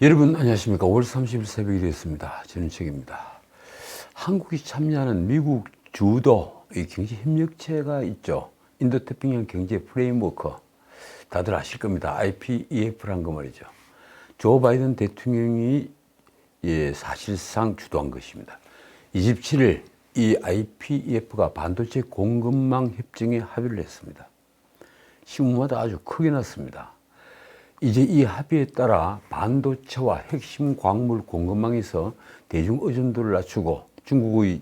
여러분 안녕하십니까. 5월 30일 새벽이 되었습니다. 저는 책입니다. 한국이 참여하는 미국 주도 이 경제 협력체가 있죠. 인도태평양 경제 프레임워크. 다들 아실 겁니다. IPEF란 거 말이죠. 조 바이든 대통령이 사실상 주도한 것입니다. 27일 이 IPEF가 반도체 공급망 협정에 합의를 했습니다. 시간마다 아주 크게 났습니다. 이제 이 합의에 따라 반도체와 핵심 광물 공급망에서 대중 의존도를 낮추고 중국의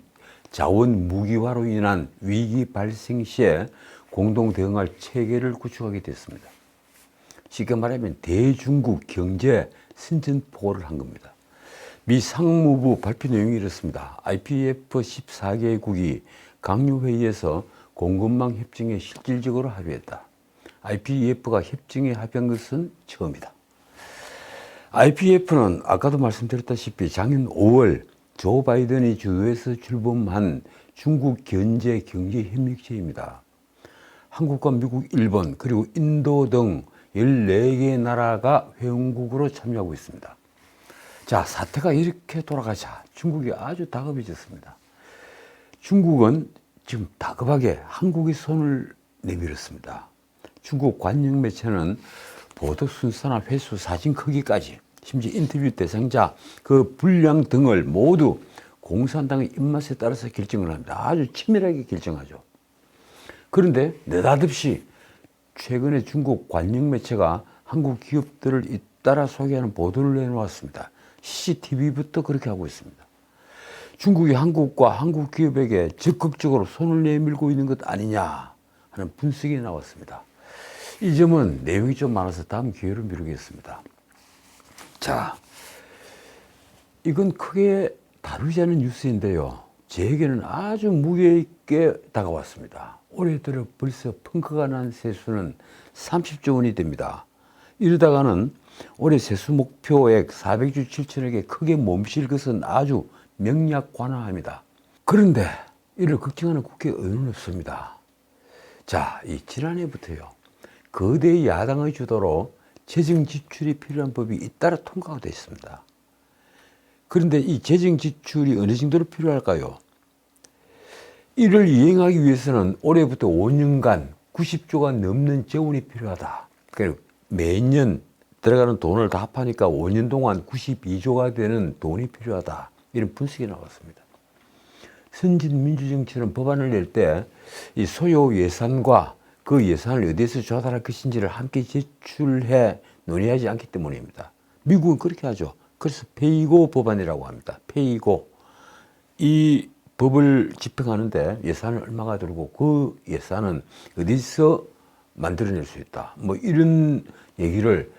자원 무기화로 인한 위기 발생 시에 공동 대응할 체계를 구축하게 됐습니다. 쉽게 말하면 대중국 경제 선전포고를 한 겁니다. 미 상무부 발표 내용이 이렇습니다. IPEF 14개국이 강요회의에서 공급망 협정에 실질적으로 합의했다. IPEF가 협정에 합의한 것은 처음이다. IPEF는 아까도 말씀드렸다시피 작년 5월 조 바이든이 주도해서 출범한 중국 경제 협력체입니다. 한국과 미국, 일본, 그리고 인도 등 14개 나라가 회원국으로 참여하고 있습니다. 자, 사태가 이렇게 돌아가자 중국이 아주 다급해졌습니다. 중국은 지금 다급하게 한국의 손을 내밀었습니다. 중국 관영 매체는 보도 순서나 횟수, 사진 크기까지, 심지어 인터뷰 대상자 그 분량 등을 모두 공산당의 입맛에 따라서 결정을 합니다. 아주 치밀하게 결정하죠. 그런데 느닷없이 최근에 중국 관영 매체가 한국 기업들을 잇따라 소개하는 보도를 내놓았습니다. CCTV부터 그렇게 하고 있습니다. 중국이 한국과 한국 기업에게 적극적으로 손을 내밀고 있는 것 아니냐 하는 분석이 나왔습니다. 이 점은 내용이 좀 많아서 다음 기회로 미루겠습니다. 자, 이건 크게 다루지 않은 뉴스인데요. 제게는 아주 무게 있게 다가왔습니다. 올해 들어 벌써 펑크가 난 세수는 30조 원이 됩니다. 이러다가는 올해 세수 목표액 400조 7천억에 크게 몸실 것은 아주 명약관화합니다. 그런데 이를 걱정하는 국회의원은 없습니다. 자, 이 지난해부터요. 거대 야당의 주도로 재정 지출이 필요한 법이 잇따라 통과가 되어 있습니다. 그런데 이 재정 지출이 어느 정도로 필요할까요? 이를 이행하기 위해서는 올해부터 5년간 90조가 넘는 재원이 필요하다. 그리고 매년 들어가는 돈을 다 합하니까 5년 동안 92조가 되는 돈이 필요하다. 이런 분석이 나왔습니다. 선진 민주정치는 법안을 낼 때 이 소요 예산과 그 예산을 어디에서 조달할 것인지를 함께 제출해 논의하지 않기 때문입니다. 미국은 그렇게 하죠. 그래서 페이고 법안이라고 합니다. 페이고. 이 법을 집행하는데 예산은 얼마가 들고 그 예산은 어디서 만들어낼 수 있다. 뭐 이런 얘기를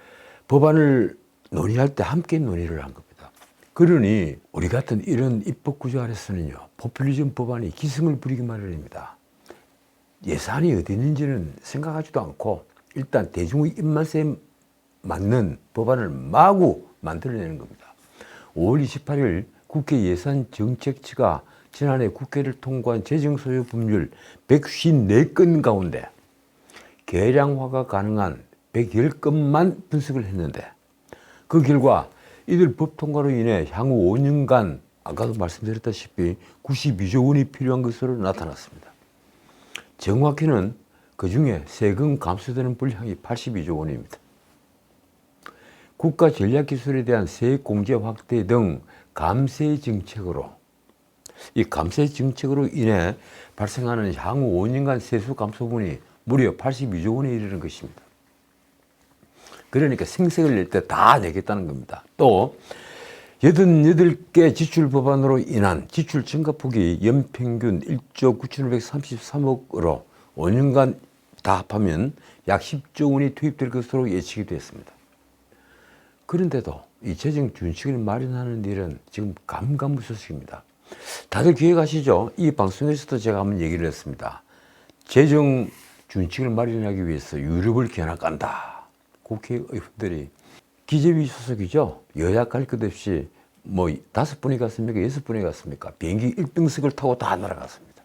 법안을 논의할 때 함께 논의를 한 겁니다. 그러니 우리 같은 이런 입법 구조 아래서는요. 포퓰리즘 법안이 기승을 부리기 마련입니다. 예산이 어디 있는지는 생각하지도 않고 일단 대중의 입맛에 맞는 법안을 마구 만들어내는 겁니다. 5월 28일 국회 예산정책처가 지난해 국회를 통과한 재정소요 법률 154건 가운데 계량화가 가능한 110건만 분석을 했는데 그 결과 이들 법 통과로 인해 향후 5년간 아까도 말씀드렸다시피 92조 원이 필요한 것으로 나타났습니다. 정확히는 그 중에 세금 감소되는 분량이 82조 원입니다. 국가 전략기술에 대한 세액 공제 확대 등 감세 정책으로 이 감세 정책으로 인해 발생하는 향후 5년간 세수 감소분이 무려 82조 원에 이르는 것입니다. 그러니까 생색을 낼 때 다 내겠다는 겁니다. 또 88개 지출 법안으로 인한 지출 증가폭이 연평균 1조 9,533억으로 5년간 다 합하면 약 10조 원이 투입될 것으로 예측이 됐습니다. 그런데도 이 재정 준칙을 마련하는 일은 지금 감감무소식입니다. 다들 기억하시죠? 이 방송에서도 제가 한번 얘기를 했습니다. 재정 준칙을 마련하기 위해서 유럽을 견학 간다. 국회의원들이 기재위 소속이죠. 여야 갈 것 없이 뭐 5분이 갔습니까? 6분이 갔습니까? 비행기 1등석을 타고 다 날아갔습니다.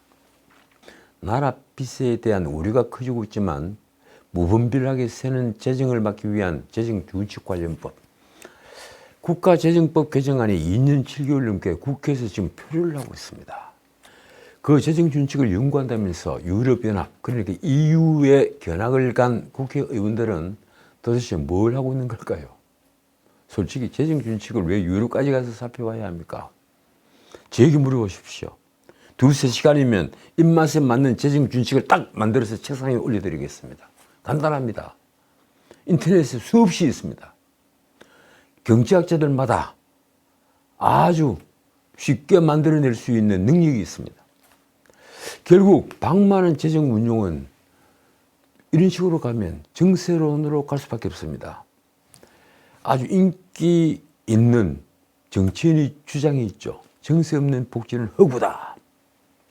나라 빚에 대한 우려가 커지고 있지만 무분별하게 새는 재정을 막기 위한 재정 준칙 관련법. 국가재정법 개정안이 2년 7개월 넘게 국회에서 지금 표류를 하고 있습니다. 그 재정준칙을 연구한다면서 유럽연합, 그러니까 EU에 견학을 간 국회의원들은 도대체 뭘 하고 있는 걸까요? 솔직히 재정준칙을 왜 유럽까지 가서 살펴봐야 합니까? 저에게 물어보십시오. 두세 시간이면 입맛에 맞는 재정준칙을 딱 만들어서 책상에 올려드리겠습니다. 간단합니다. 인터넷에 수없이 있습니다. 경제학자들마다 아주 쉽게 만들어낼 수 있는 능력이 있습니다. 결국 방만한 재정 운용은 이런 식으로 가면 정세론으로 갈 수밖에 없습니다. 아주 인기 있는 정치인의 주장이 있죠. 정세 없는 복지는 허구다.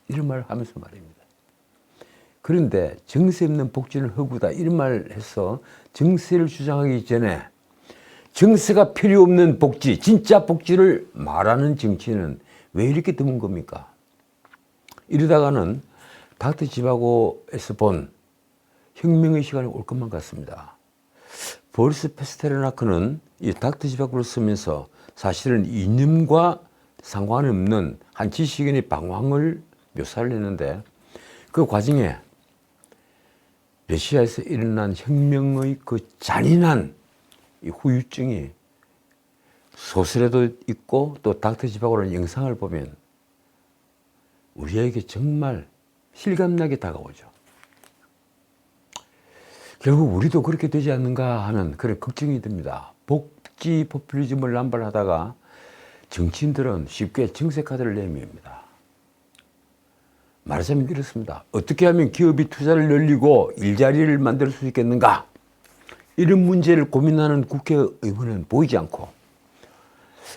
이런 말을 하면서 말입니다. 그런데 정세 없는 복지는 허구다. 이런 말을 해서 정세를 주장하기 전에 정세가 필요 없는 복지, 진짜 복지를 말하는 정치인은 왜 이렇게 드문 겁니까? 이러다가는 닥터 지바고에서 본 혁명의 시간이 올 것만 같습니다. 보리스 페스테르나크는 이 닥터 지바고를 쓰면서 사실은 이념과 상관없는 한 지식인의 방황을 묘사를 했는데 그 과정에 러시아에서 일어난 혁명의 그 잔인한 이 후유증이 소설에도 있고 또 닥터 지바고라는 영상을 보면 우리에게 정말 실감나게 다가오죠. 결국 우리도 그렇게 되지 않는가 하는 그런 걱정이 듭니다. 복지 포퓰리즘을 남발하다가 정치인들은 쉽게 정세카드를 내밉니다. 말하자면 이렇습니다. 어떻게 하면 기업이 투자를 늘리고 일자리를 만들 수 있겠는가? 이런 문제를 고민하는 국회의원은 보이지 않고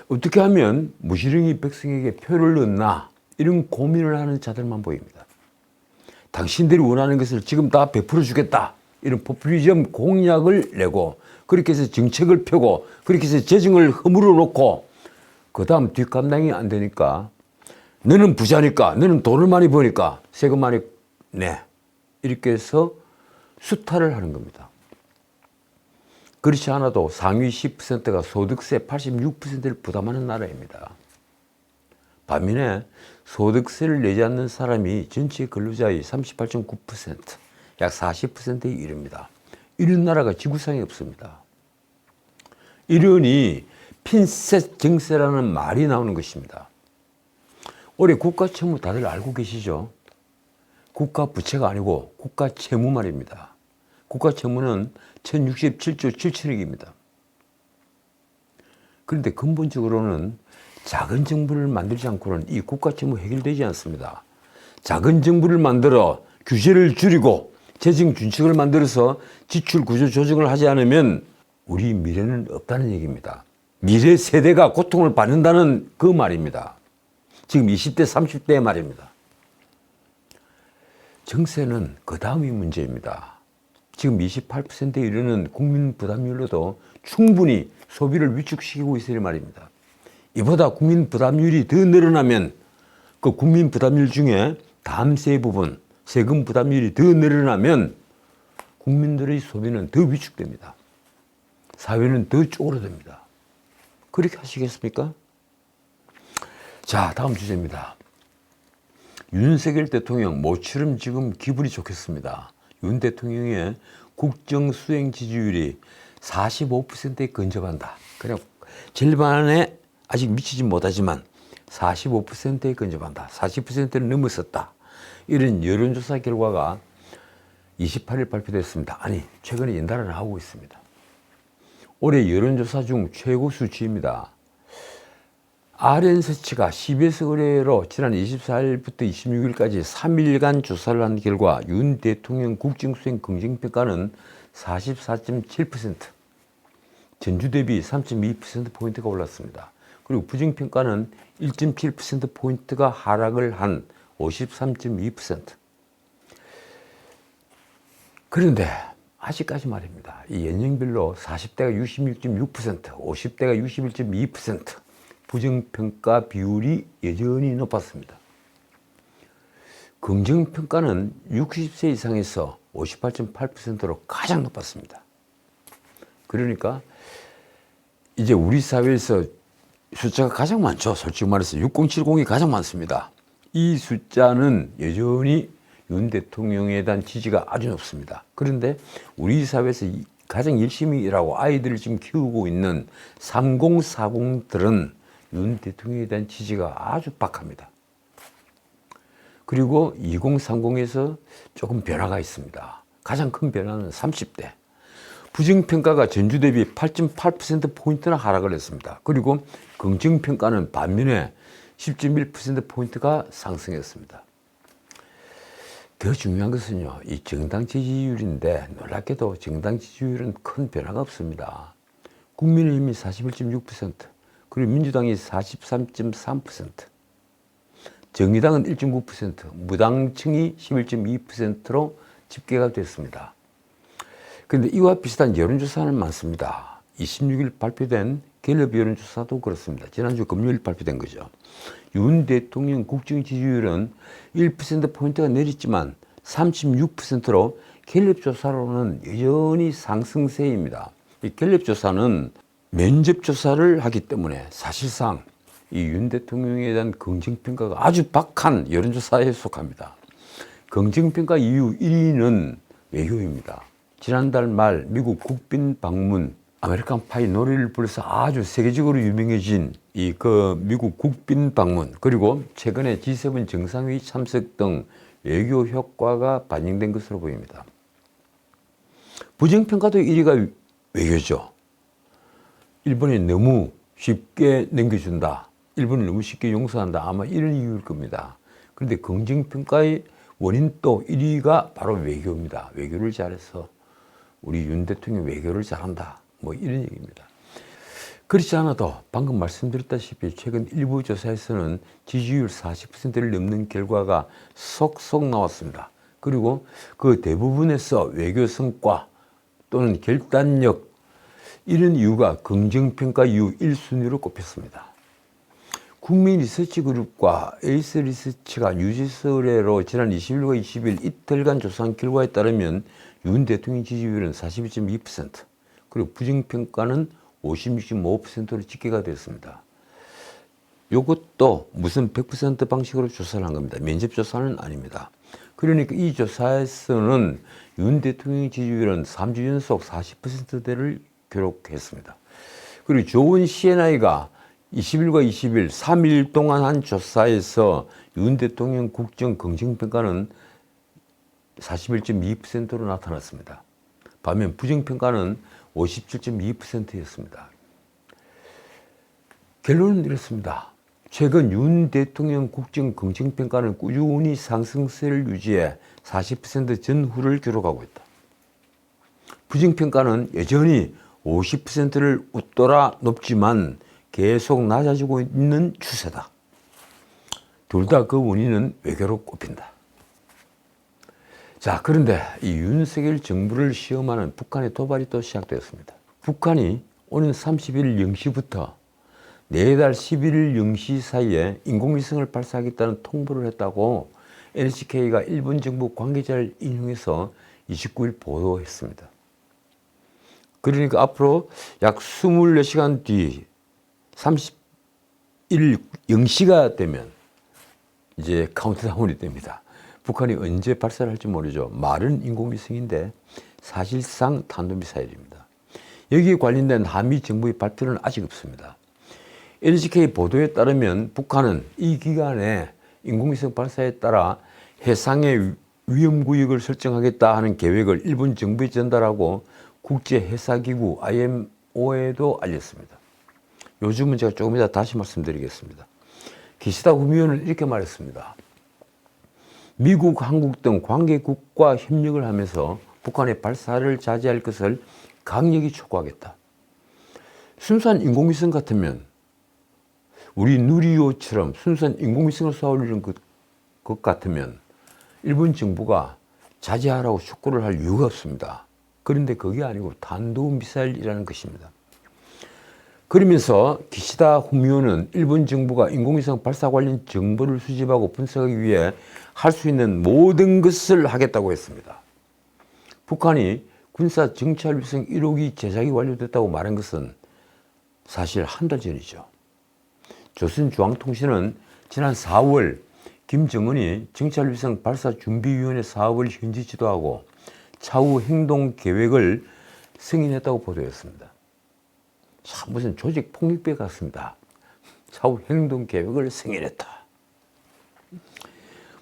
어떻게 하면 무시렁이 백성에게 표를 얻나? 이런 고민을 하는 자들만 보입니다. 당신들이 원하는 것을 지금 다 베풀어 주겠다. 이런 포퓰리즘 공약을 내고 그렇게 해서 정책을 펴고 그렇게 해서 재정을 허물어 놓고 그 다음 뒷감당이 안 되니까 너는 부자니까 너는 돈을 많이 버니까 세금 많이 내. 이렇게 해서 수탈을 하는 겁니다. 그렇지 않아도 상위 10%가 소득세 86%를 부담하는 나라입니다. 반면에 소득세를 내지 않는 사람이 전체 근로자의 38.9%, 약 40%에 이릅니다. 이런 나라가 지구상에 없습니다. 이러니 핀셋 정세라는 말이 나오는 것입니다. 올해 국가채무 다들 알고 계시죠? 국가 부채가 아니고 국가채무 말입니다. 국가채무는 1067조 7천억입니다. 그런데 근본적으로는 작은 정부를 만들지 않고는 이 국가채무 해결되지 않습니다. 작은 정부를 만들어 규제를 줄이고 재정 준칙을 만들어서 지출 구조 조정을 하지 않으면 우리 미래는 없다는 얘기입니다. 미래 세대가 고통을 받는다는 그 말입니다. 지금 20대, 30대의 말입니다. 정세는 그 다음이 문제입니다. 지금 28%에 이르는 국민 부담률로도 충분히 소비를 위축시키고 있을 말입니다. 이보다 국민 부담률이 더 늘어나면 그 국민 부담률 중에 담세 부분, 세금 부담률이 더 늘어나면 국민들의 소비는 더 위축됩니다. 사회는 더 쪼그라듭니다. 그렇게 하시겠습니까? 자, 다음 주제입니다. 윤석열 대통령 모처럼 지금 기분이 좋겠습니다. 윤 대통령의 국정 수행 지지율이 45%에 근접한다. 그냥 절반에 아직 미치지 못하지만 45%에 근접한다. 40%를 넘었었다. 이런 여론조사 결과가 28일 발표됐습니다. 아니, 최근에 연달아 나오고 있습니다. 올해 여론조사 중 최고 수치입니다. RN서치가 CBS 의뢰로 지난 24일부터 26일까지 3일간 조사를 한 결과 윤 대통령 국정수행 긍정평가는 44.7%, 전주 대비 3.2%포인트가 올랐습니다. 그리고 부정평가는 1.7%포인트가 하락을 한 53.2%. 그런데 아직까지 말입니다. 이 연령별로 40대가 66.6%, 50대가 61.2%, 부정평가 비율이 여전히 높았습니다. 긍정평가는 60세 이상에서 58.8%로 가장 높았습니다. 그러니까 이제 우리 사회에서 숫자가 가장 많죠. 솔직히 말해서 6070이 가장 많습니다. 이 숫자는 여전히 윤 대통령에 대한 지지가 아주 높습니다. 그런데 우리 사회에서 가장 열심히 일하고 아이들을 지금 키우고 있는 3040들은 윤 대통령에 대한 지지가 아주 박합니다. 그리고 2030에서 조금 변화가 있습니다. 가장 큰 변화는 30대. 부정평가가 전주 대비 8.8%포인트나 하락을 했습니다. 그리고 긍정평가는 반면에 10.1%포인트가 상승했습니다. 더 중요한 것은요, 이 정당 지지율인데 놀랍게도 정당 지지율은 큰 변화가 없습니다. 국민의힘이 41.6%, 그리고 민주당이 43.3%, 정의당은 1.9%, 무당층이 11.2%로 집계가 됐습니다. 그런데 이와 비슷한 여론조사는 많습니다. 26일 발표된 갤럽 여론조사도 그렇습니다. 지난주 금요일 발표된 거죠. 윤 대통령 국정 지지율은 1%포인트가 내렸지만 36%로 갤럽 조사로는 여전히 상승세입니다. 이 갤럽 조사는 면접 조사를 하기 때문에 사실상 이 윤 대통령에 대한 긍정평가가 아주 박한 여론조사에 속합니다. 긍정평가 이유 1위는 외교입니다. 지난달 말 미국 국빈 방문, 아메리칸 파이 노래를 불러서 아주 세계적으로 유명해진 이 미국 국빈 방문, 그리고 최근에 G7 정상회의 참석 등 외교 효과가 반영된 것으로 보입니다. 부정평가도 1위가 외교죠. 일본이 너무 쉽게 넘겨준다. 일본을 너무 쉽게 용서한다. 아마 이런 이유일 겁니다. 그런데 긍정평가의 원인 또 1위가 바로 외교입니다. 외교를 잘해서 우리 윤 대통령 외교를 잘한다. 뭐 이런 얘기입니다. 그렇지 않아도 방금 말씀드렸다시피 최근 일부 조사에서는 지지율 40%를 넘는 결과가 속속 나왔습니다. 그리고 그 대부분에서 외교 성과 또는 결단력, 이런 이유가 긍정평가 이유 1순위로 꼽혔습니다. 국민리서치그룹과 에이스 리서치가 뉴지스레로 지난 20일과 20일 이틀간 조사한 결과에 따르면 윤 대통령 지지율은 42.2%, 그리고 부정평가는 56.5%로 집계가 됐습니다. 이것도 무슨 100% 방식으로 조사를 한 겁니다. 면접조사는 아닙니다. 그러니까 이 조사에서는 윤 대통령 지지율은 3주 연속 40%대를 기록했습니다. 그리고 조은 CNI가 20일과 20일 3일 동안 한 조사에서 윤 대통령 국정 긍정평가는 41.2%로 나타났습니다. 반면 부정평가는 57.2%였습니다. 결론은 이렇습니다. 최근 윤 대통령 국정 긍정평가는 꾸준히 상승세를 유지해 40% 전후를 기록하고 있다. 부정평가는 여전히 50%를 웃돌아 높지만 계속 낮아지고 있는 추세다. 둘 다 그 원인은 외교로 꼽힌다. 자, 그런데 이 윤석열 정부를 시험하는 북한의 도발이 또 시작되었습니다. 북한이 오는 30일 0시부터 내달 11일 0시 사이에 인공위성을 발사하겠다는 통보를 했다고 NHK가 일본 정부 관계자를 인용해서 29일 보도했습니다. 그러니까 앞으로 약 24시간 뒤 30일 0시가 되면 이제 카운트다운이 됩니다. 북한이 언제 발사를 할지 모르죠. 말은 인공위성인데 사실상 탄도미사일입니다. 여기에 관련된 한미 정부의 발표는 아직 없습니다. NHK 보도에 따르면 북한은 이 기간에 인공위성 발사에 따라 해상의 위험구역을 설정하겠다 하는 계획을 일본 정부에 전달하고 국제해사기구 IMO에도 알렸습니다. 요즘은 제가 조금 이따 다시 말씀드리겠습니다. 기시다 후미오는 이렇게 말했습니다. 미국, 한국 등 관계국과 협력을 하면서 북한의 발사를 자제할 것을 강력히 촉구하겠다. 순수한 인공위성 같으면 우리 누리호처럼 순수한 인공위성을 쏘아올리는 것 같으면 일본 정부가 자제하라고 촉구를 할 이유가 없습니다. 그런데 그게 아니고 탄도미사일이라는 것입니다. 그러면서 기시다 후미오는 일본 정부가 인공위성 발사 관련 정보를 수집하고 분석하기 위해 할 수 있는 모든 것을 하겠다고 했습니다. 북한이 군사 정찰위성 1호기 제작이 완료됐다고 말한 것은 사실 한 달 전이죠. 조선중앙통신은 지난 4월 김정은이 정찰위성 발사준비위원회 사업을 현지 지도하고 차후 행동 계획을 승인했다고 보도했습니다. 참 무슨 조직 폭력배 같습니다. 차후 행동 계획을 승인했다.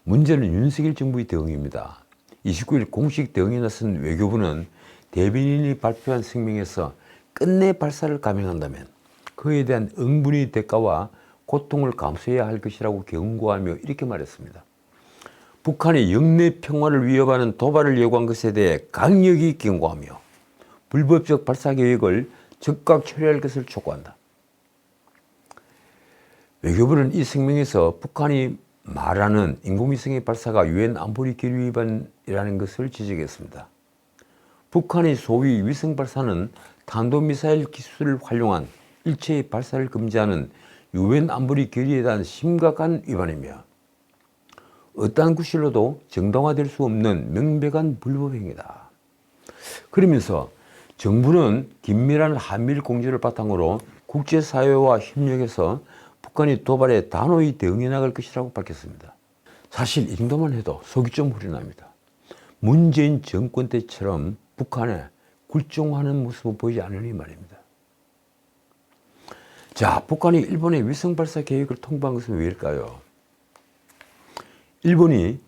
문제는 윤석열 정부의 대응입니다. 29일 공식 대응에 나선 외교부는 대변인이 발표한声明에서 끝내 발사를 감행한다면 그에 대한 응분의 대가와 고통을 감수해야 할 것이라고 경고하며 이렇게 말했습니다. 북한이 영내 평화를 위협하는 도발을 예고한 것에 대해 강력히 경고하며 불법적 발사 계획을 즉각 처리할 것을 촉구한다. 외교부는 이声明에서 북한이 말하는 인공위성의 발사가 유엔 안보리 결의 위반이라는 것을 지적했습니다. 북한의 소위 위성 발사는 탄도미사일 기술을 활용한 일체의 발사를 금지하는 유엔 안보리 결의에 대한 심각한 위반이며 어떠한 구실로도 정당화될 수 없는 명백한 불법 행위다. 그러면서 정부는 긴밀한 한미일 공조를 바탕으로 국제사회와 협력해서 북한이 도발에 단호히 대응해 나갈 것이라고 밝혔습니다. 사실 이 정도만 해도 속이 좀 후련합니다. 문재인 정권 때처럼 북한에 굴종하는 모습을 보이지 않으니 말입니다. 자, 북한이 일본의 위성 발사 계획을 통보한 것은 왜일까요? 일본이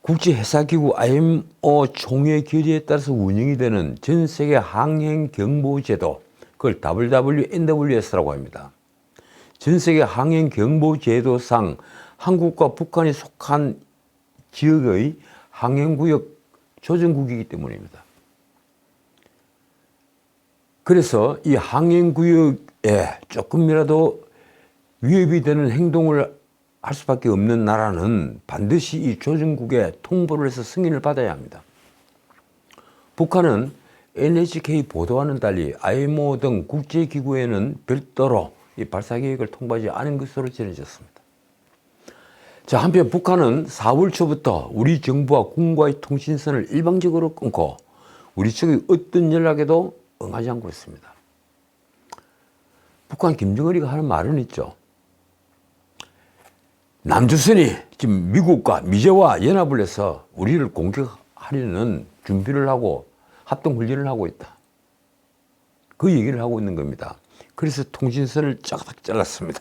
국제해사기구 IMO 총회 결의에 따라서 운영이 되는 전 세계 항행경보제도, 그걸 WWNWS라고 합니다. 전 세계 항행경보제도상 한국과 북한이 속한 지역의 항행구역 조정국이기 때문입니다. 그래서 이 항행구역에 조금이라도 위협이 되는 행동을 할 수밖에 없는 나라는 반드시 이 조정국에 통보를 해서 승인을 받아야 합니다. 북한은 NHK 보도와는 달리 IMO 등 국제기구에는 별도로 이 발사 계획을 통보하지 않은 것으로 전해졌습니다. 자, 한편 북한은 4월 초부터 우리 정부와 군과의 통신선을 일방적으로 끊고 우리 측의 어떤 연락에도 응하지 않고 있습니다. 북한 김정은이가 하는 말은 있죠. 남조선이 지금 미국과 미제와 연합을 해서 우리를 공격하려는 준비를 하고 합동훈련을 하고 있다. 그 얘기를 하고 있는 겁니다. 그래서 통신선을 쫙 잘랐습니다.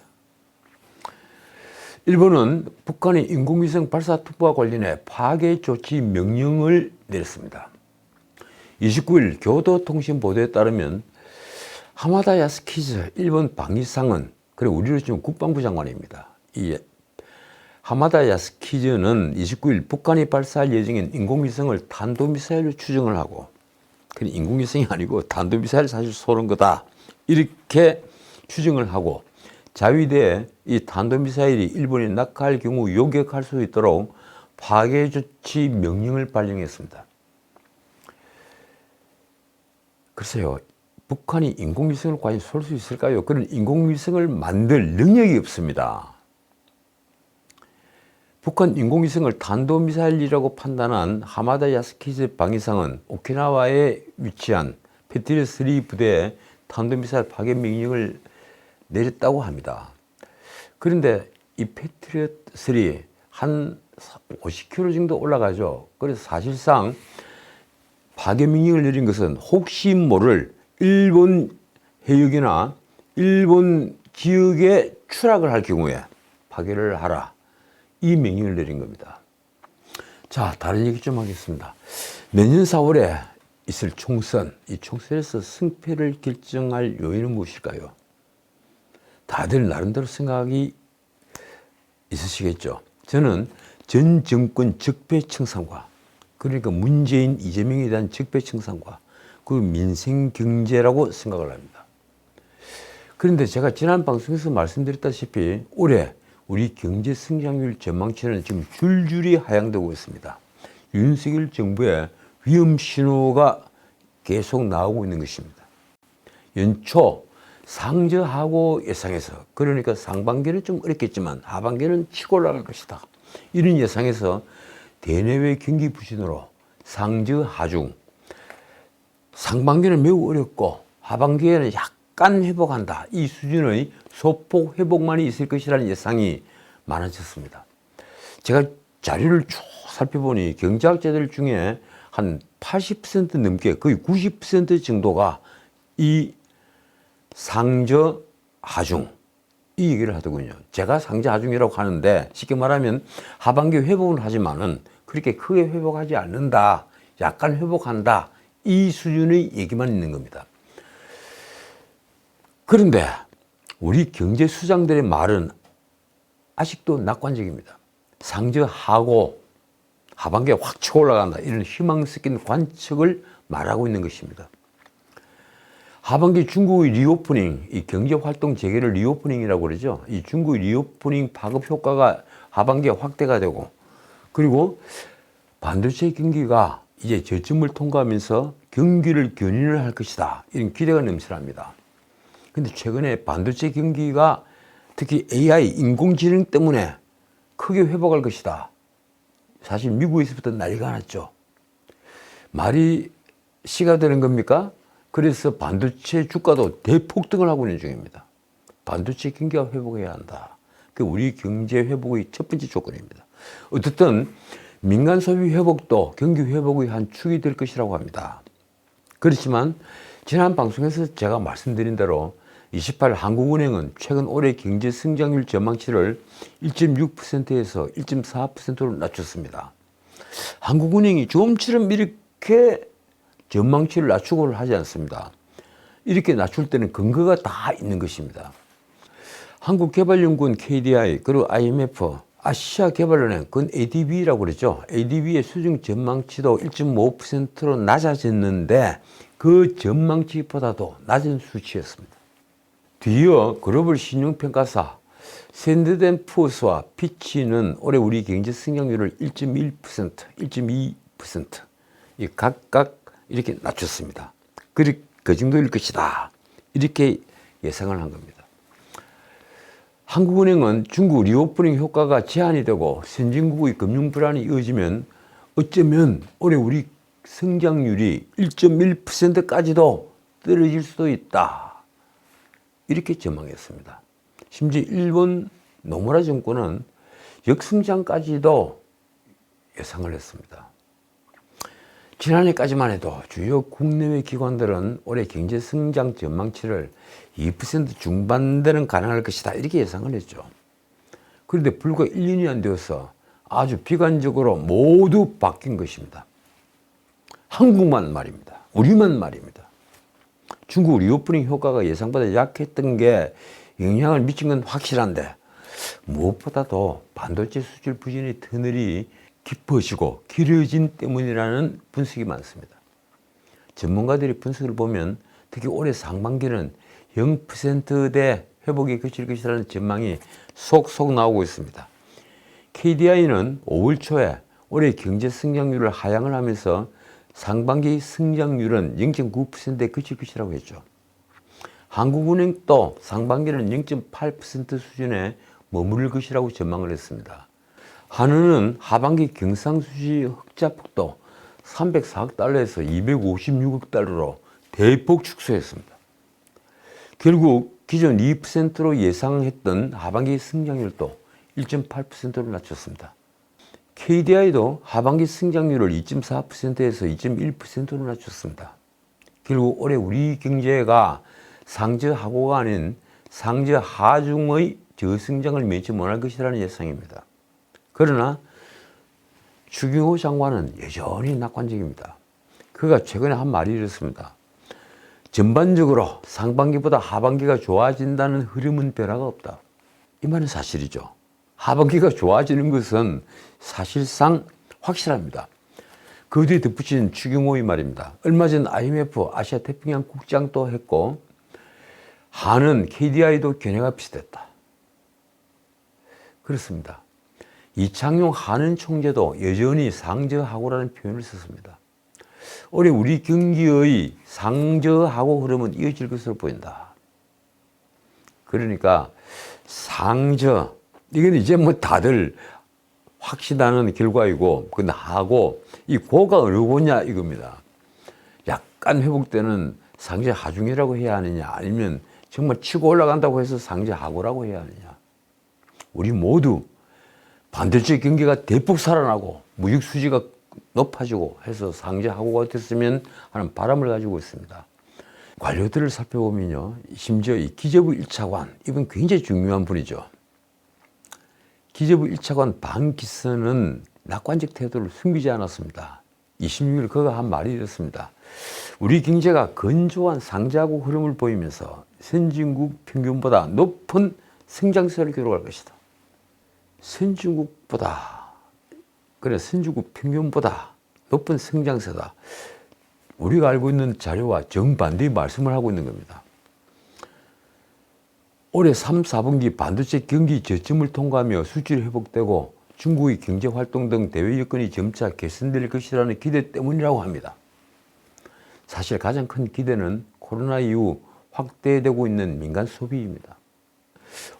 일본은 북한의 인공위성 발사 투표와 관련해 파괴 조치 명령을 내렸습니다. 29일 교도통신 보도에 따르면 하마다 야스키즈 일본 방위상은, 그리고 우리로 치면 국방부 장관입니다. 이 하마다 야스키즈는 29일 북한이 발사할 예정인 인공위성을 탄도미사일로 추정을 하고, 그냥 인공위성이 아니고 탄도미사일 사실 쏘는 거다, 이렇게 추정을 하고 자위대에 이 탄도미사일이 일본에 낙하할 경우 요격할 수 있도록 파괴 조치 명령을 발령했습니다. 글쎄요, 북한이 인공위성을 과연 쏠 수 있을까요? 그런 인공위성을 만들 능력이 없습니다. 북한 인공위성을 탄도미사일이라고 판단한 하마다 야스키즈 방위상은 오키나와에 위치한 패트리엇3 부대에 탄도미사일 파괴 명령을 내렸다고 합니다. 그런데 이 패트리엇3 한 50km 정도 올라가죠. 그래서 사실상 파괴 명령을 내린 것은 혹시 모를 일본 해역이나 일본 지역에 추락을 할 경우에 파괴를 하라, 이 명령을 내린 겁니다. 자, 다른 얘기 좀 하겠습니다. 내년 4월에 있을 총선, 이 총선에서 승패를 결정할 요인은 무엇일까요? 다들 나름대로 생각이 있으시겠죠. 저는 전 정권 적폐청산과, 그러니까 문재인, 이재명에 대한 적폐청산과 그 민생경제라고 생각을 합니다. 그런데 제가 지난 방송에서 말씀드렸다시피 올해 우리 경제 성장률 전망치는 지금 줄줄이 하향되고 있습니다. 윤석열 정부의 위험 신호가 계속 나오고 있는 것입니다. 연초 상저하고 예상해서, 그러니까 상반기는 좀 어렵겠지만 하반기는 치고 올라갈 것이다, 이런 예상에서 대내외 경기 부진으로 상저하중, 상반기는 매우 어렵고 하반기에는 약간 회복한다. 이 수준의 소폭 회복만이 있을 것이라는 예상이 많아졌습니다. 제가 자료를 쭉 살펴보니 경제학자들 중에 한 80% 넘게 거의 90% 정도가 이 상저 하중 이 얘기를 하더군요. 제가 상저 하중이라고 하는데 쉽게 말하면 하반기 회복은 하지만은 그렇게 크게 회복하지 않는다. 약간 회복한다. 이 수준의 얘기만 있는 겁니다. 그런데 우리 경제수장들의 말은 아직도 낙관적입니다. 상저하고 하반기에 확 치고 올라간다. 이런 희망 섞인 관측을 말하고 있는 것입니다. 하반기 중국의 리오프닝, 이 경제활동 재개를 리오프닝이라고 그러죠. 이 중국의 리오프닝 파급 효과가 하반기에 확대가 되고, 그리고 반도체 경기가 이제 저점을 통과하면서 경기를 견인을 할 것이다. 이런 기대가 넘쳐납니다. 근데 최근에 반도체 경기가 특히 AI, 인공지능 때문에 크게 회복할 것이다. 사실 미국에서부터 난리가 났죠. 말이 시가 되는 겁니까? 그래서 반도체 주가도 대폭등을 하고 있는 중입니다. 반도체 경기가 회복해야 한다. 그게 우리 경제 회복의 첫 번째 조건입니다. 어쨌든 민간 소비 회복도 경기 회복의 한 축이 될 것이라고 합니다. 그렇지만 지난 방송에서 제가 말씀드린 대로 28일 한국은행은 최근 올해 경제 성장률 전망치를 1.6%에서 1.4%로 낮췄습니다. 한국은행이 좀처럼 이렇게 전망치를 낮추고를 하지 않습니다. 이렇게 낮출 때는 근거가 다 있는 것입니다. 한국개발연구원 KDI 그리고 IMF, 아시아개발은행 그건 ADB라고 그러죠. ADB의 수중 전망치도 1.5%로 낮아졌는데 그 전망치보다도 낮은 수치였습니다. 뒤이어 글로벌 신용평가사 샌드앤푸어스와 피치는 올해 우리 경제 성장률을 1.1%, 1.2% 각각 이렇게 낮췄습니다. 그 정도일 것이다. 이렇게 예상을 한 겁니다. 한국은행은 중국 리오프닝 효과가 제한이 되고 선진국의 금융 불안이 이어지면 어쩌면 올해 우리 성장률이 1.1%까지도 떨어질 수도 있다. 이렇게 전망했습니다. 심지어 일본 노무라 정권은 역성장까지도 예상을 했습니다. 지난해까지만 해도 주요 국내외 기관들은 올해 경제 성장 전망치를 2% 중반대는 가능할 것이다. 이렇게 예상을 했죠. 그런데 불과 1, 2년이 안 되어서 아주 비관적으로 모두 바뀐 것입니다. 한국만 말입니다. 우리만 말입니다. 중국 리오프닝 효과가 예상보다 약했던 게 영향을 미친 건 확실한데 무엇보다도 반도체 수출 부진의 터널이 깊어지고 길어진 때문이라는 분석이 많습니다. 전문가들의 분석을 보면 특히 올해 상반기는 0%대 회복이 그칠 것이라는 전망이 속속 나오고 있습니다. KDI는 5월 초에 올해 경제 성장률을 하향을 하면서 상반기 성장률은 0.9%에 그칠 것이라고 했죠. 한국은행도 상반기는 0.8% 수준에 머무를 것이라고 전망을 했습니다. 한은은 하반기 경상수지 흑자 폭도 304억 달러에서 256억 달러로 대폭 축소했습니다. 결국 기존 2%로 예상했던 하반기 성장률도 1.8%로 낮췄습니다. KDI도 하반기 성장률을 2.4%에서 2.1%로 낮췄습니다. 결국 올해 우리 경제가 상저하고가 아닌 상저하중의 저성장을 면치 못할 것이라는 예상입니다. 그러나 추경호 장관은 여전히 낙관적입니다. 그가 최근에 한 말이 이렇습니다. 전반적으로 상반기보다 하반기가 좋아진다는 흐름은 변화가 없다. 이 말은 사실이죠. 하반기가 좋아지는 것은 사실상 확실합니다. 그 뒤에 덧붙인 추경호의 말입니다. 얼마 전 IMF 아시아 태평양 국장도 했고 한은 KDI도 견해가 비슷했다. 그렇습니다. 이창용 한은 총재도 여전히 상저하고라는 표현을 썼습니다. 올해 우리 경기의 상저하고 흐름은 이어질 것으로 보인다. 그러니까 상저, 이건 이제 뭐 다들 확신하는 결과이고, 그 하고, 이 고가 어느 고냐 이겁니다. 약간 회복되는 상저 하중이라고 해야 하느냐, 아니면 정말 치고 올라간다고 해서 상제하고라고 해야 하느냐. 우리 모두 반도체 경기가 대폭 살아나고 무역 수지가 높아지고 해서 상제하고가 됐으면 하는 바람을 가지고 있습니다. 관료들을 살펴보면요, 심지어 이 기재부 1차관, 이분 굉장히 중요한 분이죠. 기재부 1차관 방기선은 낙관적 태도를 숨기지 않았습니다. 26일 그가 한 말이 이렇습니다. 우리 경제가 건조한 상자국 흐름을 보이면서 선진국 평균보다 높은 성장세를 기록할 것이다. 선진국 평균보다 높은 성장세다. 우리가 알고 있는 자료와 정반대의 말씀을 하고 있는 겁니다. 올해 3, 4분기 반도체 경기 저점을 통과하며 수출이 회복되고 중국의 경제활동 등 대외 여건이 점차 개선될 것이라는 기대 때문이라고 합니다. 사실 가장 큰 기대는 코로나 이후 확대되고 있는 민간 소비입니다.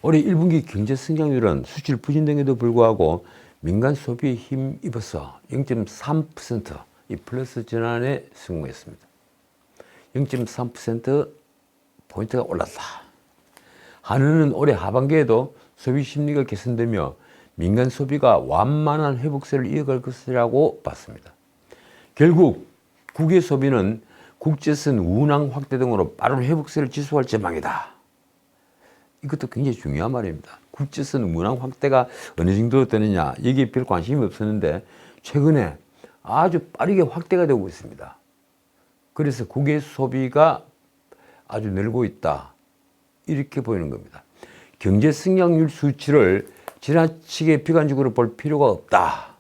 올해 1분기 경제 성장률은 수출 부진 등에도 불구하고 민간 소비에 힘입어서 0.3% 이 플러스 전환에 성공했습니다. 0.3%포인트가 올랐다. 한은은 올해 하반기에도 소비 심리가 개선되며 민간 소비가 완만한 회복세를 이어갈 것이라고 봤습니다. 결국 국외 소비는 국제선 운항 확대 등으로 빠른 회복세를 지속할 전망이다. 이것도 굉장히 중요한 말입니다. 국제선 운항 확대가 어느 정도 되느냐, 여기에 별 관심이 없었는데 최근에 아주 빠르게 확대가 되고 있습니다. 그래서 국외 소비가 아주 늘고 있다. 이렇게 보이는 겁니다. 경제 성장률 수치를 지나치게 비관적으로 볼 필요가 없다.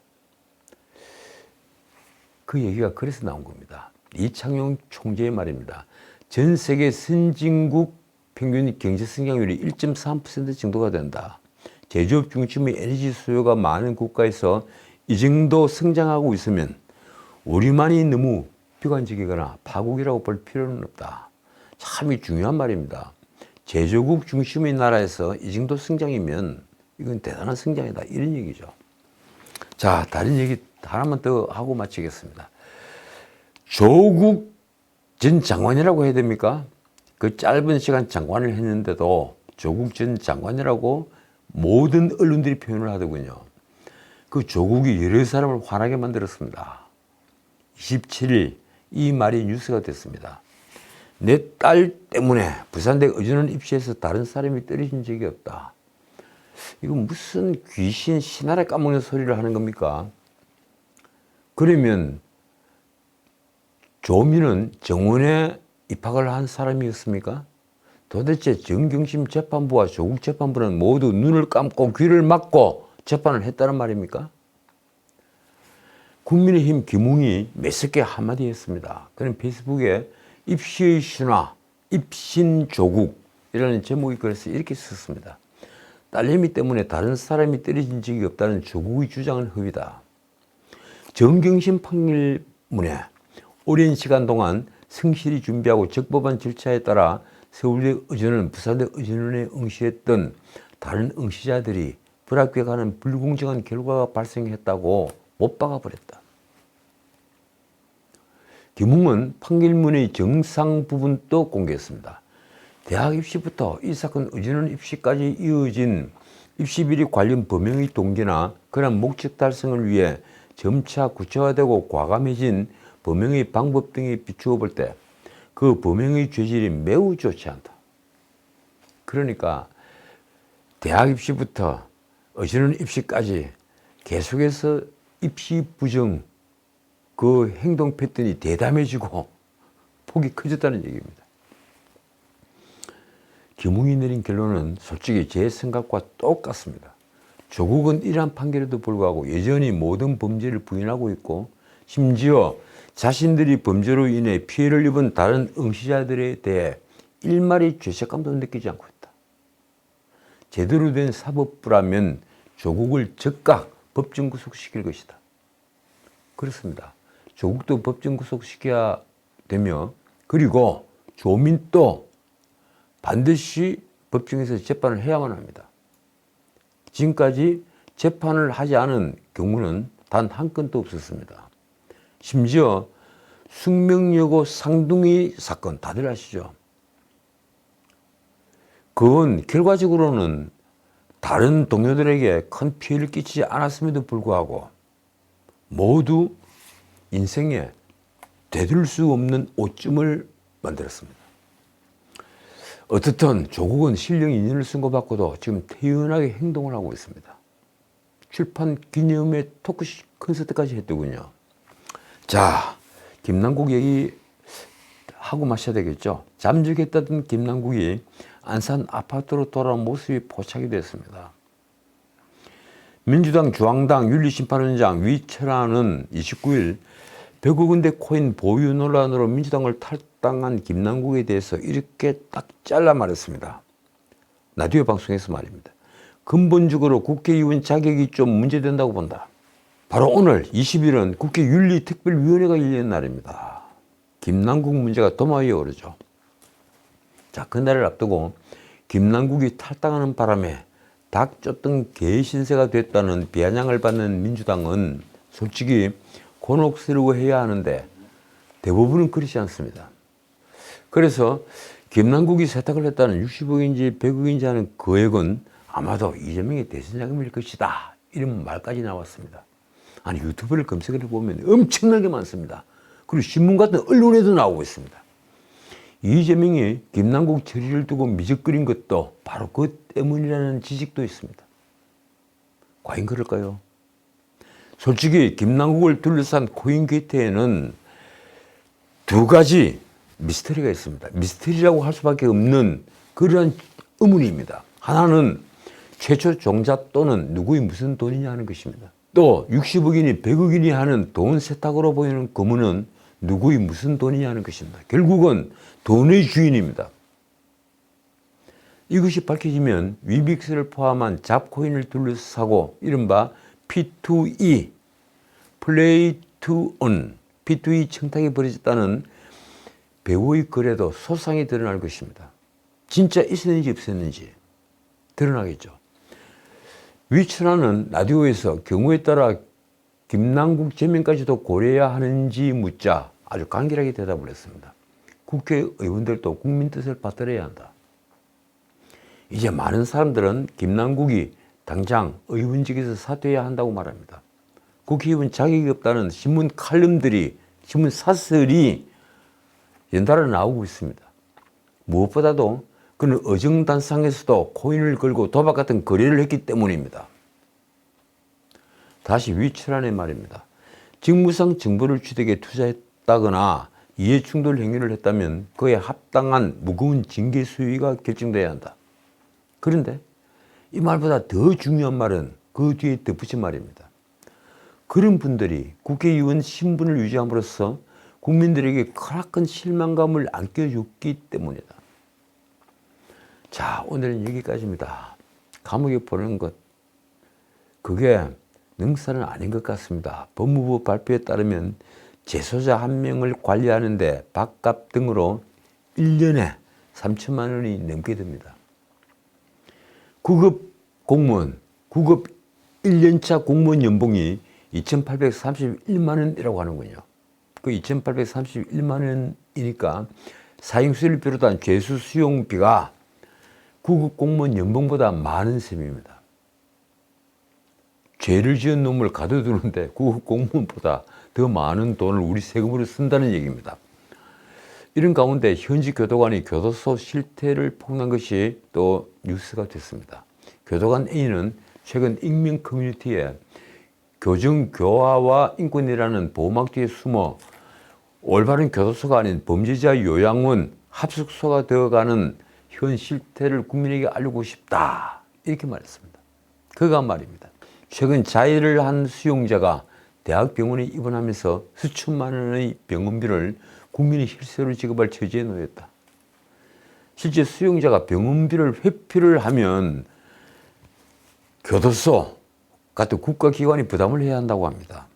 그 얘기가 그래서 나온 겁니다. 이창용 총재의 말입니다. 전 세계 선진국 평균 경제 성장률이 1.3% 정도가 된다. 제조업 중심의 에너지 수요가 많은 국가에서 이 정도 성장하고 있으면 우리만이 너무 비관적이거나 파국이라고 볼 필요는 없다. 참 중요한 말입니다. 제조국 중심의 나라에서 이 정도 성장이면 이건 대단한 성장이다. 이런 얘기죠. 자, 다른 얘기 하나만 더 하고 마치겠습니다. 조국 전 장관이라고 해야 됩니까? 그 짧은 시간 장관을 했는데도 조국 전 장관이라고 모든 언론들이 표현을 하더군요. 그 조국이 여러 사람을 화나게 만들었습니다. 27일 이 말이 뉴스가 됐습니다. 내 딸 때문에 부산대 의전원 입시에서 다른 사람이 떨어진 적이 없다. 이거 무슨 귀신 신하를 까먹는 소리를 하는 겁니까? 그러면 조민은 정원에 입학을 한 사람이었습니까? 도대체 정경심 재판부와 조국 재판부는 모두 눈을 감고 귀를 막고 재판을 했다는 말입니까? 국민의힘 김웅이 매섭게 한마디 했습니다. 그는 페이스북에 입시의 신화, 입신조국이라는 제목이 그래서 이렇게 썼습니다. 딸내미 때문에 다른 사람이 떨어진 적이 없다는 조국의 주장은 허위다. 정경심 판결문에 오랜 시간 동안 성실히 준비하고 적법한 절차에 따라 서울대 의전원, 부산대 의전원에 응시했던 다른 응시자들이 불합격하는 불공정한 결과가 발생했다고 못 박아버렸다. 김웅은 판결문의 정상 부분도 공개했습니다. 대학 입시부터 이 사건 의전원 입시까지 이어진 입시 비리 관련 범행의 동기나 그런 목적 달성을 위해 점차 구체화되고 과감해진 범행의 방법 등에 비추어 볼 때 그 범행의 죄질이 매우 좋지 않다. 그러니까 대학 입시부터 의전원 입시까지 계속해서 입시 부정 그 행동 패턴이 대담해지고 폭이 커졌다는 얘기입니다. 김웅이 내린 결론은 솔직히 제 생각과 똑같습니다. 조국은 이러한 판결에도 불구하고 여전히 모든 범죄를 부인하고 있고 심지어 자신들이 범죄로 인해 피해를 입은 다른 응시자들에 대해 일말의 죄책감도 느끼지 않고 있다. 제대로 된 사법부라면 조국을 즉각 법정 구속시킬 것이다. 그렇습니다. 조국도 법정 구속시켜야 되며 그리고 조민도 반드시 법정에서 재판을 해야만 합니다. 지금까지 재판을 하지 않은 경우는 단 한 건도 없었습니다. 심지어 숙명여고 쌍둥이 사건 다들 아시죠? 그건 결과적으로는 다른 동료들에게 큰 피해를 끼치지 않았음에도 불구하고 모두 인생에 되돌릴 수 없는 오점을 만들었습니다. 어떻든 조국은 실령 2년을 선고받고도 지금 태연하게 행동을 하고 있습니다. 출판 기념회 토크 콘서트까지 했더군요. 자, 김남국 얘기 하고 마셔야 되겠죠. 잠적했다던 김남국이 안산 아파트로 돌아온 모습이 포착이 됐습니다. 민주당 중앙당 윤리심판원장 위철환은 29일 100억 원대 코인 보유 논란으로 민주당을 탈당한 김남국에 대해서 이렇게 딱 잘라 말했습니다. 라디오 방송에서 말입니다. 근본적으로 국회의원 자격이 좀 문제된다고 본다. 바로 오늘 20일은 국회 윤리특별위원회가 열리는 날입니다. 김남국 문제가 도마 위에 오르죠. 자, 그날을 앞두고 김남국이 탈당하는 바람에 닭 쫓던 개 신세가 됐다는 비아냥을 받는 민주당은 솔직히 곤혹스러워해야 하는데 대부분은 그렇지 않습니다. 그래서 김남국이 세탁을 했다는 60억인지 100억인지 하는 거액은 아마도 이재명의 대선 자금일 것이다. 이런 말까지 나왔습니다. 아니, 유튜브를 검색을 해보면 엄청나게 많습니다. 그리고 신문 같은 언론에도 나오고 있습니다. 이재명이 김남국 처리를 두고 미적거린 것도 바로 그 때문이라는 지식도 있습니다. 과연 그럴까요? 솔직히 김남국을 둘러싼 코인 게이트에는 두 가지 미스터리가 있습니다. 미스터리라고 할 수밖에 없는 그러한 의문입니다. 하나는 최초 종자 또는 누구의 무슨 돈이냐 하는 것입니다. 또 60억이니 100억이니 하는 돈 세탁으로 보이는 금은은 누구의 무슨 돈이냐 하는 것입니다. 결국은 돈의 주인입니다. 이것이 밝혀지면 위빅스를 포함한 잡코인을 둘러싸고 이른바 P2E, Play to Earn, P2E 청탁이 벌어졌다는 배우의 거래도 소상히 드러날 것입니다. 진짜 있었는지 없었는지 드러나겠죠. 위철환은 라디오에서 경우에 따라 김남국 제명까지도 고려해야 하는지 묻자 아주 간결하게 대답을 했습니다. 국회의원들도 국민 뜻을 받들어야 한다. 이제 많은 사람들은 김남국이 당장 의원직에서 사퇴해야 한다고 말합니다. 국회의원 자격이 없다는 신문 칼럼들이, 신문 사설이 연달아 나오고 있습니다. 무엇보다도 그는 어정단상에서도 코인을 걸고 도박 같은 거래를 했기 때문입니다. 다시 위철환의 말입니다. 직무상 정보를 취득에 투자했다거나 이해충돌 행위를 했다면 그에 합당한 무거운 징계 수위가 결정돼야 한다. 그런데 이 말보다 더 중요한 말은 그 뒤에 덧붙인 말입니다. 그런 분들이 국회의원 신분을 유지함으로써 국민들에게 크나큰 실망감을 안겨줬기 때문이다. 자, 오늘은 여기까지입니다. 감옥에 보내는 것, 그게 능사는 아닌 것 같습니다. 법무부 발표에 따르면 재소자 한 명을 관리하는데 밥값 등으로 1년에 3천만 원이 넘게 듭니다. 구급 공무원, 구급 1년차 공무원 연봉이 2,831만 원이라고 하는군요. 그 2,831만 원이니까 사행수를 비롯한 죄수 수용비가 구급 공무원 연봉보다 많은 셈입니다. 죄를 지은 놈을 가둬두는데 구급 공무원보다 더 많은 돈을 우리 세금으로 쓴다는 얘기입니다. 이런 가운데 현지 교도관이 교도소 실태를 폭로한 것이 또 뉴스가 됐습니다. 교도관 A는 최근 익명 커뮤니티에 교정 교화와 인권이라는 보호막 뒤에 숨어 올바른 교도소가 아닌 범죄자 요양원, 합숙소가 되어가는 현 실태를 국민에게 알리고 싶다. 이렇게 말했습니다. 그가 말입니다. 최근 자해를 한 수용자가 대학병원에 입원하면서 수천만 원의 병원비를 국민의 혈세로 지급할 처지에 놓였다. 실제 수용자가 병원비를 회피를 하면 교도소 같은 국가기관이 부담을 해야 한다고 합니다.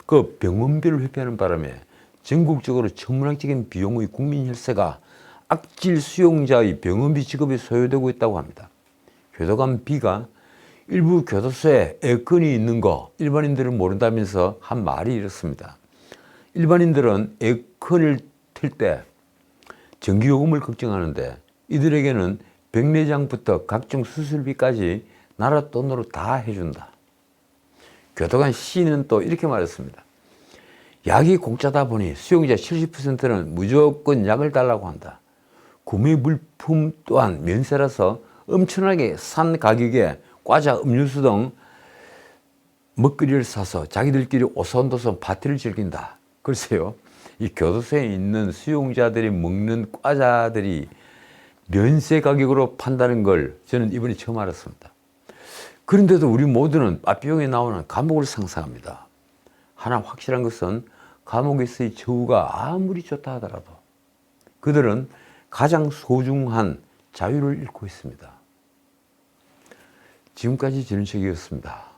그 병원비를 회피하는 바람에 전국적으로 천문학적인 비용의 국민 혈세가 악질 수용자의 병원비 지급에 소요되고 있다고 합니다. 교도관 B가 일부 교도소에 에어컨이 있는 거 일반인들은 모른다면서 한 말이 이렇습니다. 일반인들은 에어컨을 틀 때 전기요금을 걱정하는데 이들에게는 백내장부터 각종 수술비까지 나라 돈으로 다 해준다. 교도관 C는 또 이렇게 말했습니다. 약이 공짜다 보니 수용자 70%는 무조건 약을 달라고 한다. 구매 물품 또한 면세라서 엄청나게 싼 가격에 과자, 음료수 등 먹거리를 사서 자기들끼리 오손도손 파티를 즐긴다. 글쎄요, 이 교도소에 있는 수용자들이 먹는 과자들이 면세 가격으로 판다는 걸 저는 이번에 처음 알았습니다. 그런데도 우리 모두는 빠삐용에 나오는 감옥을 상상합니다. 하나 확실한 것은 감옥에서의 처우가 아무리 좋다 하더라도 그들은 가장 소중한 자유를 잃고 있습니다. 지금까지 전인식이었습니다.